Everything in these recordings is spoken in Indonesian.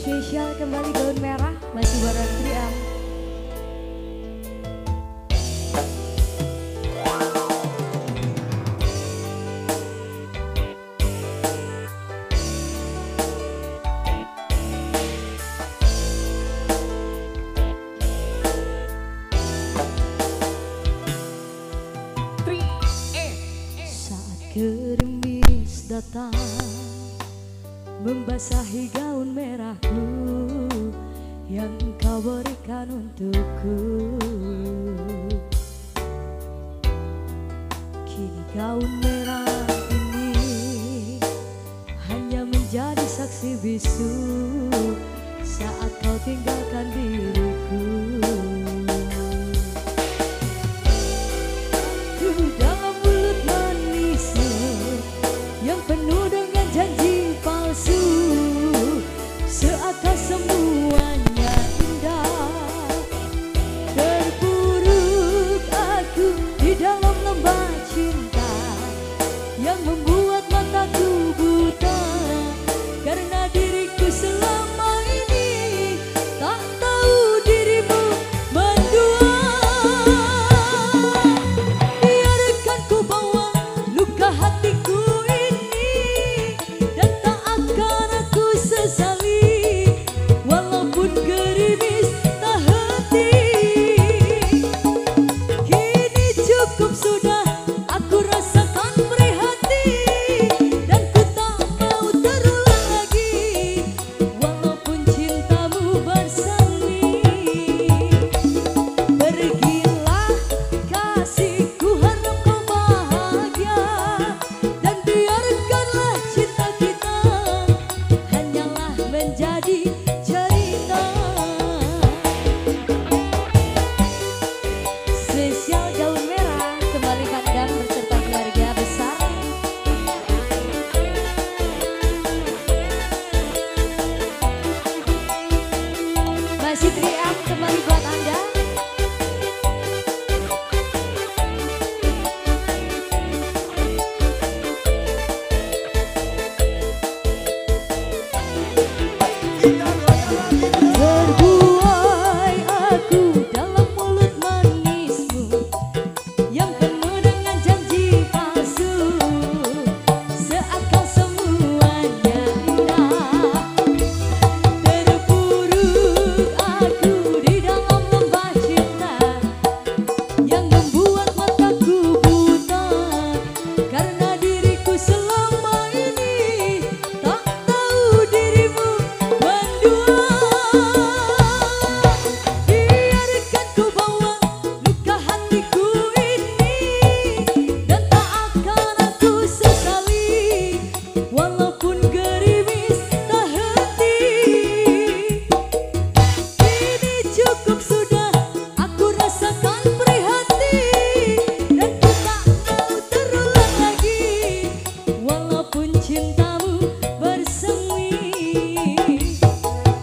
Spesial kembali Gaun Merah masih bareng Triam. Saat gerimis datang membasahi gaun merahku yang kau berikan untukku, kini gaun merah ini hanya menjadi saksi bisu saat kau tinggalkan diriku. Dalam mulut manismu yang penuh dengan janji palsu, seakan semuanya indah. Terpuruk aku di dalam lembah cinta yang membuat mataku buta, karena diriku selama ini tak tahu dirimu mendua. Biarkan ku bawa luka hatiku ini dan tak akan aku sesali, walaupun gerimis tak henti. Kini cukup sudah aku rasakan prihatin, dan ku tak mau terulang lagi, walaupun cintamu bersemi. Pergilah kasihku, harap kau bahagia, dan biarkanlah cinta kita hanyalah menjadi cerita. Spesial Gaun Merah kembali kandang beserta keluarga besar. Masih Triam kembali buat Anda. Terbuai aku dalam mulut manismu yang penuh dengan janji palsu, seakan semuanya indah. Terpuruk aku di dalam lembah cinta yang membuat mataku buta, karena diriku selama ini tak tahu dirimu mendua. Biarkan ku bawa luka hatiku ini dan tak akan aku sesali, walaupun gerimis tak henti. Kini cukup sudah aku rasakan prihatin, dan ku tak mau terulang lagi, walaupun cintamu bersemi.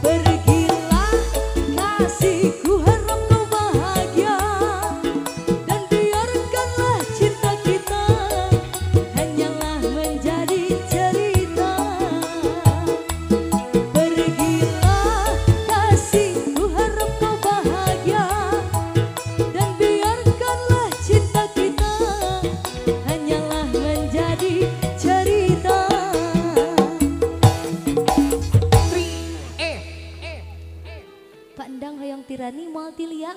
Pergilah kasihku, harap kau bahagia, dan biarkanlah cinta kita hanyalah menjadi cerita. Pergilah kasihku, harap kau bahagia, dan biarkanlah cinta kita hanyalah menjadi cerita. Pak Endang Hoyong Tirani Multilia.